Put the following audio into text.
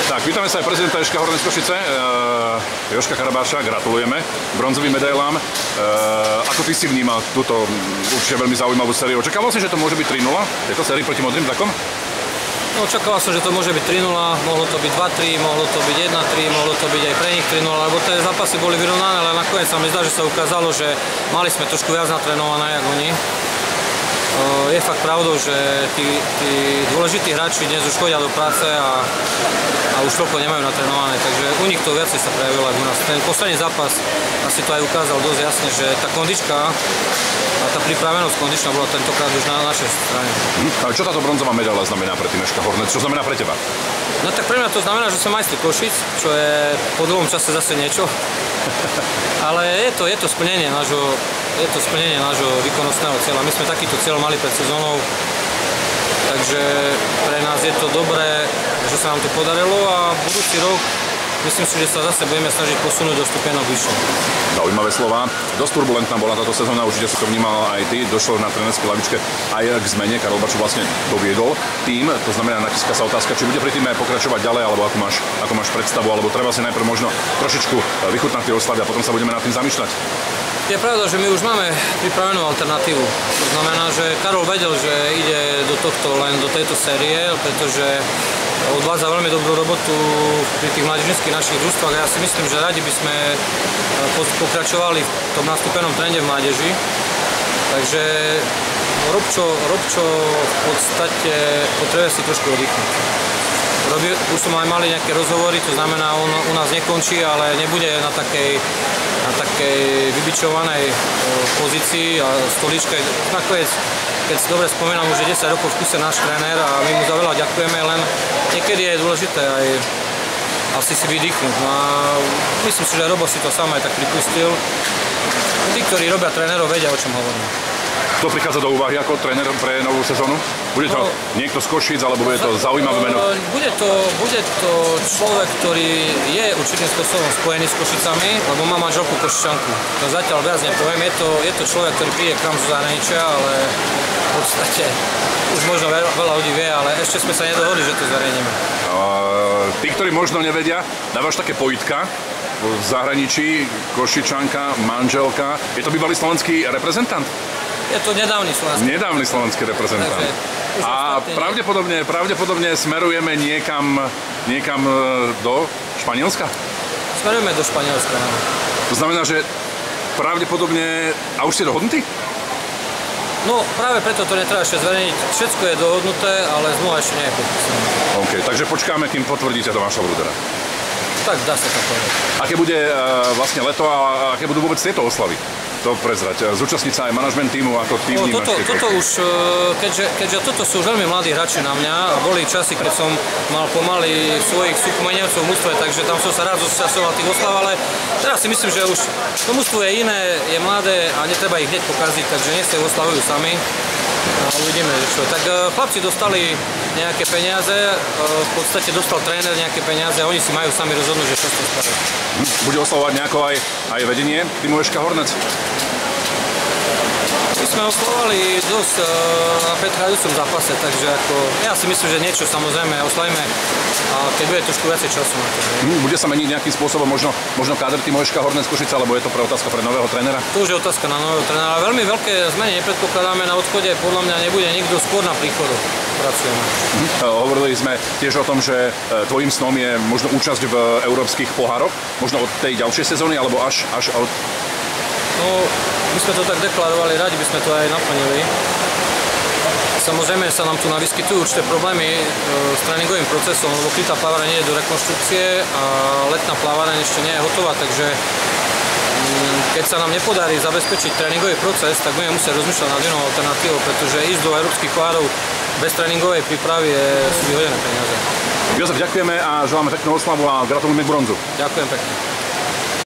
Tak, vítame sa aj prezidenta Eška Hornec Košice, Jožka Karabáša, gratulujeme bronzovým medailám. Ako ty si vnímal túto určite veľmi zaujímavú sériu? Očakával si, že to môže byť 3-0 tejto sérii proti Modrým drakom? No, očakával som, že to môže byť 3-0, mohlo to byť 2-3, mohlo to byť 1-3, mohlo to byť aj pre nich 3-0, lebo tie zápasy boli vyrovnané, ale nakoniec sa mi zdá, že sa ukázalo, že mali sme trošku viac natrénované, ako oni. Je fakt pravdou, že tí dôležití hráči dnes už chodia do práce a už toľko nemajú natrénované, takže u nich to viacej sa prejavilo ako u nás. Ten posledný zápas asi to aj ukázal dosť jasne, že tá kondička a tá pripravenosť kondičná bola tentokrát už na našej strane. Ale čo táto bronzová medaila znamená pre tým Eška Hornec? Čo znamená pre teba? No tak pre mňa to znamená, že som majster Košic, čo je po dlhom čase zase niečo. Ale je to splnenie nášho výkonnostného cieľa. My sme takýto cieľ mali pred sezónou, takže pre nás je to dobré, že sa nám to podarilo a budúci rok myslím si, že sa zase budeme snažiť posunúť do stupienok vyššie. Zaujímavé slová. Dosť turbulentná bola táto sezóna, určite si to vnímal aj ty. Došlo na trénerskej lavičke aj k zmene. Karol Baču vlastne doviedol tým. To znamená, natíska sa otázka, či bude pri tým aj pokračovať ďalej, alebo ako máš predstavu, alebo treba si najprv možno trošičku vychutnať tie oslavy a potom sa budeme nad tým zamýšľať. Je pravda, že my už máme pripravenú alternatívu. To znamená, že Karol vedel, že ide len do tejto série, pretože odvádza veľmi dobrú robotu pri tých mládežníckych našich družstvách a ja si myslím, že radi by sme pokračovali v tom nastúpenom trende v mládeži. Takže Robčo v podstate potrebuje si trošku oddychnúť. Už som aj mali nejaké rozhovory, to znamená, on u nás nekončí, ale nebude na takej vybičovanej pozícii a stoličke. Nakoniec, keď si dobre spomínam, už je 10 rokov v kuse náš tréner a my mu za veľa ďakujeme, len niekedy je dôležité aj asi si vydýchnuť. No a myslím si, že Robo si to sám aj tak pripustil. Tí, ktorí robia trénerov, vedia, o čom hovorím. Kto prichádza do úvahy ako tréner pre novú sezónu? Bude to niekto z Košíc, alebo bude to zaujímavé meno? Bude to človek, ktorý je určitým spôsobom spojený s Košicami, lebo má manželku Košičanku. To zatiaľ viac nepoviem, je to človek, ktorý príde k nám zo zahraničia, ale v podstate už možno veľa ľudí vie, ale ešte sme sa nedohodli, že to zverejníme. Tí, ktorí možno nevedia, dávaš také pojitka v zahraničí, Košičanka, manželka. Je to bývalý slovenský reprezentant? Je to nedávny slovenský. Nedávny slovenský reprezentant. A pravdepodobne smerujeme niekam do Španielska? Smerujeme do Španielska, áno. To znamená, že pravdepodobne... A už ste dohodnutí? No, práve preto to netreba ešte zverejniť. Všetko je dohodnuté, ale zmluva ešte nie je podpísaná. OK, takže počkáme, kým potvrdíte Tomáša Brudera. Tak, dá sa to povedať. Aké bude vlastne leto a aké budú vôbec tieto oslavy? To prezrať. Zúčastniť sa aj manažment tímu, ako ty vnímaš? Toto už, keďže toto sú veľmi mladí hráči na mňa a boli časy, keď som mal pomaly svojich súkumenevcov v mužstve, takže tam som sa rád zúčastňoval tých oslav, ale teraz si myslím, že už to mužstvo je iné, je mladé a netreba ich hneď pokaziť, takže nech sa oslavujú sami. A uvidíme, čo. Tak chlapci dostali nejaké peniaze, v podstate dostal tréner nejaké peniaze a oni si majú sami rozhodnúť, že čo s tým spraviť. Bude oslavovať nejako aj vedenie týmu Eška Hornec? My sme oslavovali dosť na predchádzajúcom zápase, takže ja si myslím, že niečo samozrejme oslavíme, a keď bude trošku viacej času na to. Bude sa meniť nejakým spôsobom možno káder týmu Eška Hornec Košice, alebo je to otázka pre nového trénera? To už je otázka na nového trénera. Veľmi veľké zmeny nepredpokladáme na odchode, podľa mňa nebude nikto skôr na príchodu. Pracujeme. Hovorili sme tiež o tom, že tvojím snom je možno účasť v európskych pohároch, možno od tej ďalšej sezóny, alebo až od... No, my sme to tak deklarovali, radi by sme to aj naplnili. Samozrejme sa nám tu navyskytujú určité problémy s tréningovým procesom, lebo krytá plávareň nie je do rekonštrukcie a letná plávareň ešte nie je hotová, takže keď sa nám nepodarí zabezpečiť tréningový proces, tak budeme musieť rozmýšľať nad inou alternatívou, pretože ísť do európskych pohárov bez tréningovej prípravy sú vyhodené peniaze. Jozef, ďakujeme a želáme peknú oslavu a gratulujeme k bronzu. Ďakujem pekne.